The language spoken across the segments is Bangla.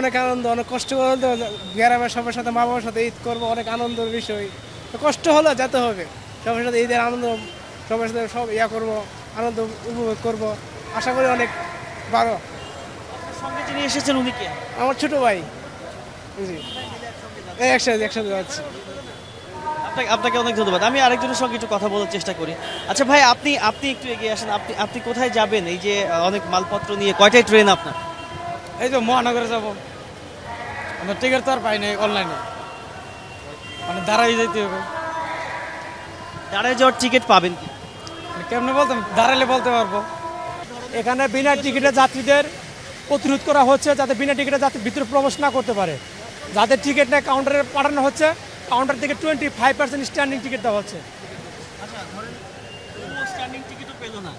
অনেক আনন্দ, অনেক কষ্ট করে গ্রামের সবার সাথে মা বাবার সাথে ঈদ করবো, অনেক আনন্দের বিষয়। তো কষ্ট হলো যেতে হবে, সবার সাথে ঈদের আনন্দ, সবার সাথে সব করবো, আনন্দ উপভোগ করবো, আশা করি অনেক ভালো। সঙ্গে যিনি এসেছেন উনি কে? আমার ছোট ভাই, জি, একসাথে একসাথে যাচ্ছি। আপনাকে অনেক ধন্যবাদ। আমি আরেকজনের সঙ্গে একটু কথা বলার চেষ্টা করি। আচ্ছা ভাই, আপনি আপনি একটু এগিয়ে আসেন। আপনি কোথায় যাবেন? এই যে অনেক মালপত্র নিয়ে, কয়টায় ট্রেন আপনার? এই তো মহানগরে যাব, আমরা টিকিট তো আর পাই নাই অনলাইনে, মানে দাঁড়াই যেতে হবে। দাঁড়ায় যাওয়ার টিকিট পাবেন কি? কেমনে বলতাম, দাঁড়াইলে বলতে পারবো। এখানে বিনা টিকিটে যাত্রীদের প্রতিরোধ করা হচ্ছে, যাতে বিনা টিকিটে যাত্রী ভিতরে প্রবেশ না করতে পারে। যাদের টিকিট নেই কাউন্টারে পাঠানো হচ্ছে, কাউন্টার থেকে 25% স্ট্যান্ডিং টিকিট দেওয়া হচ্ছে। আচ্ছা, ধরেন কোনো স্ট্যান্ডিং টিকিটও পেল না,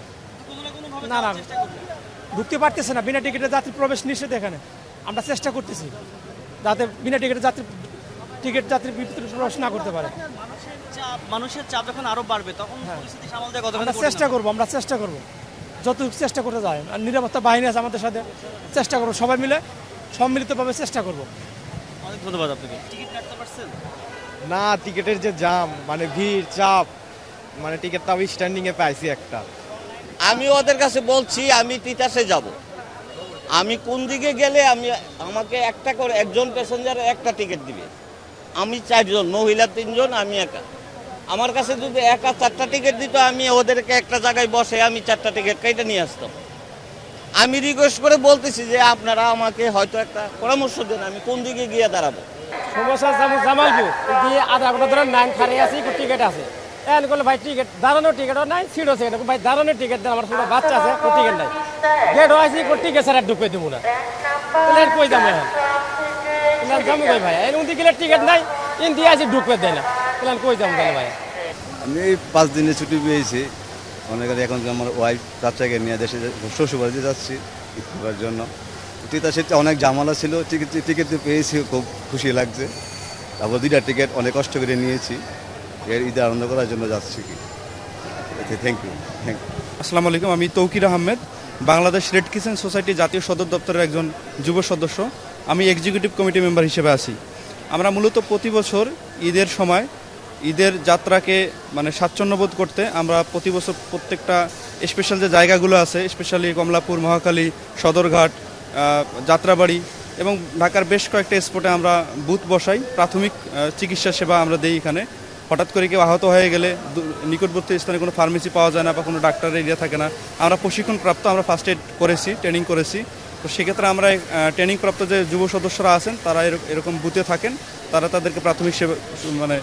কোনো না কোনোভাবে না, যাওয়ার না। চেষ্টা করবে। ঢুকতে পারতেছে না, বিনা টিকিটে যাত্রী প্রবেশ নিষেধ এখানে। আমরা চেষ্টা করতেছি যাতে বিনা টিকিটে যাত্রী ভিতরে প্রবেশ না করতে পারে। মানুষের চাপ যখন আরো বাড়বে তখন পরিস্থিতি সামাল দেওয়া কতখানি আমরা কঠিন চেষ্টা হবে? করবো, যতটুকু চেষ্টা করতে যায়। আর নিরাপত্তা বাহিনী আছে আমাদের সাথে, চেষ্টা করবো সবাই মিলে সম্মিলিতভাবে চেষ্টা করবো। অনেক ধন্যবাদ আপনাকে। টিকিট কাটতে পারছেন? না, টিকিটের যে জাম, মানে ভিড় চাপ, মানে টিকিট তাও স্ট্যান্ডিং এ পাইছি একটা। আমি ওদের কাছে বলছি আমি তিতাসে যাব, আমি কোন দিকে গেলে আমাকে একটা করে একজন প্যাসেঞ্জার একটা টিকিট দিবে। আমি 4 জন, মহিলা 3 জন, আমি একা। আমার কাছে যদি একা 4টা টিকিট দিত, আমি ওদেরকে একটা জায়গায় বসে আমি 4টা টিকিট কেটে নিয়ে আসতাম। আমি রিকোয়েস্ট করে বলতেছি যে আপনারা আমাকে হয়তো একটা পরামর্শ দেন, আমি কোন দিকে গিয়ে দাঁড়াবো। সমস্যা জামালপুর দিয়ে আধা ঘন্টা ধরে লাইন খাড়িয়ে আছি, টিকিট আছে। এন করলে ভাই টিকিট দাঁড়ানোর টিকিটও নাই, সিটও সেখানে ভাই দাঁড়ানোর টিকিট দেন, আমার ছোট বাচ্চা আছে, টিকিট নাই। গেটও আছি, টিকিট ছাড়া ঢুকে দেবো না, কই যাবো এখন? যাবো ভাই, উনি গেলে টিকিট নাই, ইন দিয়ে আছি ঢুকবে দেয় না, কই যাবো তাহলে ভাই? আমি এই 5 দিনের ছুটি পেয়েছি। অনেক এখন আমার ওয়াইফ বাচ্চাকে নিয়ে দেশে শ্বশুরবাড়িতে যাচ্ছি ঈদ করার জন্য। তিতাসে অনেক ঝামেলা ছিল, টিকিট পেয়েছি, খুব খুশি লাগছে। তারপর 2টা টিকিট অনেক কষ্ট করে নিয়েছি, এর ঈদে আনন্দ করার জন্য যাচ্ছি কি। Thank you. আসসালামু আলাইকুম, আমি Taukir Ahmed, Bangladesh Red Crescent Society জাতীয় সদর দপ্তরের একজন যুব সদস্য। আমি এক্সিকিউটিভ কমিটি মেম্বার হিসেবে আছি। আমরা মূলত প্রতি বছর ঈদের সময় ঈদের যাত্রাকে মানে স্বাচ্ছন্দ্যবোধ করতে আমরা প্রতি বছর প্রত্যেকটা স্পেশাল যে জায়গাগুলো আছে, স্পেশালি কমলাপুর, মহাখালী, সদরঘাট, যাত্রাবাড়ি এবং ঢাকার বেশ কয়েকটা স্পটে আমরা বুথ বসাই। প্রাথমিক চিকিৎসা সেবা আমরা দিই এখানে। হঠাৎ করে কেউ আহত হয়ে গেলে নিকটবর্তী স্থানে কোনো ফার্মেসি পাওয়া যায় না বা কোনো ডাক্তারের এরিয়া থাকে না, আমরা প্রশিক্ষণপ্রাপ্ত, আমরা ফার্স্ট এড করেছি, ট্রেনিং করেছি। তো সেক্ষেত্রে আমরা ট্রেনিংপ্রাপ্ত যে যুব সদস্যরা আছেন তারা এরকম বুথে থাকেন, তারা তাদেরকে প্রাথমিক সেবা মানে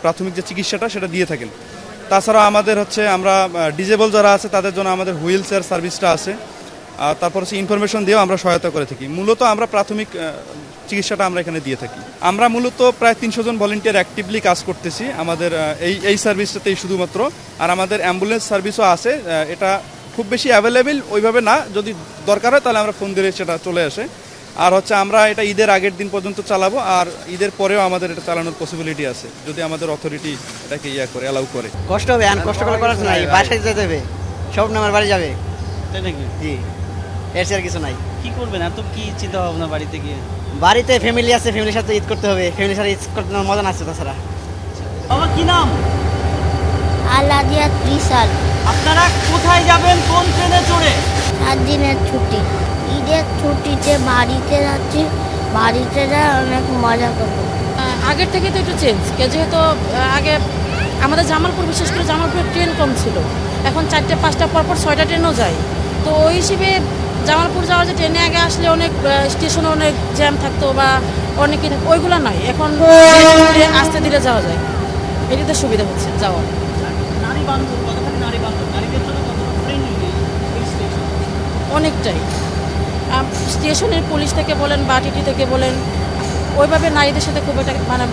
প্রাথমিক যে চিকিৎসাটা সেটা দিয়ে থাকেন। তাছাড়া আমাদের আমরা ডিজেবল যারা আছে তাদের জন্য আমাদের হুইল চেয়ার সার্ভিসটা আছে। আর তারপর ইনফরমেশন দিয়েও আমরা সহায়তা করে থাকি। মূলত আমরা প্রাথমিক চিকিৎসাটা আমরা এখানে দিয়ে থাকি। আমরা মূলত প্রায় 300 জন ভলেন্টিয়ার অ্যাক্টিভলি কাজ করতেছি আমাদের এই সার্ভিসটাতেই শুধুমাত্র। আর আমাদের অ্যাম্বুলেন্স সার্ভিসও আছে, এটা খুব বেশি অ্যাভেলেবেল ওইভাবে না, যদি দরকার হয় তাহলে আমরা ফোন দিলে সেটা চলে আসে। আর আমরা এটা ঈদের আগের দিন পর্যন্ত চালাবো, আর ঈদের পরেও আমাদের এটা চালানোর পসিবিলিটি আছে যদি আমাদের অথরিটি এটাকে করে অ্যালাউ করে। কষ্ট হবে, কষ্ট করে করার নাই, বাসায় যেতে হবে, সব আমার বাড়ি যাবে। তাই নাকি? জি, এর চেয়ে আর কিছু নাই। কি করবেন? এত কি চিন্তা ভাবনা বাড়িতে গিয়ে? বাড়িতে ফ্যামিলি আছে, ফ্যামিলির সাথে ঈদ করতে হবে, ফ্যামিলির সাথে ঈদ করতে মজা না আছে তাছাড়া। বাবা কি নাম? আলাদিয়া ত্রিশাল। আপনারা কোথায় যাবেন, কোন ট্রেনে চড়ে? 7 দিনের ছুটি, ঈদের ছুটিতে বাড়িতে যাচ্ছি, বাড়িতে যায় অনেক মজা করবো। আগের থেকে তো একটু চেঞ্জ, যেহেতু আগে আমাদের জামালপুর, বিশেষ করে জামালপুরের ট্রেন কম ছিল, এখন 4টে 5টা পরপর 6টা ট্রেনও যায়। তো ওই হিসেবে জামালপুর যাওয়ার যে ট্রেনে আগে আসলে অনেক স্টেশনে অনেক জ্যাম থাকতো বা অনেকে ওইগুলো নয়, এখন আস্তে ধীরে যাওয়া যায়, এটাতে সুবিধা হচ্ছে যাওয়ার। নারী বান্ধব, কতখানি নারী বান্ধব, নারীদের জন্য কতটা ফ্রেন্ডলি এই স্টেশন? অনেকটাই। স্টেশনের পুলিশ থেকে বলেন বা টিটি থেকে বলেন, ওইভাবে নারীদের সাথে খুব একটা মানে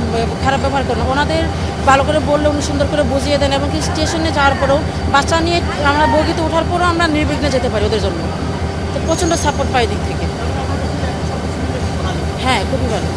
খারাপ ব্যবহার করেন। ওনাদের ভালো করে বললে উনি সুন্দর করে বুঝিয়ে দেন, এবং কি স্টেশনে যাওয়ার পরেও বাচ্চা নিয়ে আমরা বগিতে ওঠার পরেও আমরা নির্বিঘ্নে যেতে পারি ওদের জন্য। তো প্রচণ্ড সাপোর্ট পাই দিক থেকে। হ্যাঁ, খুবই ভালো।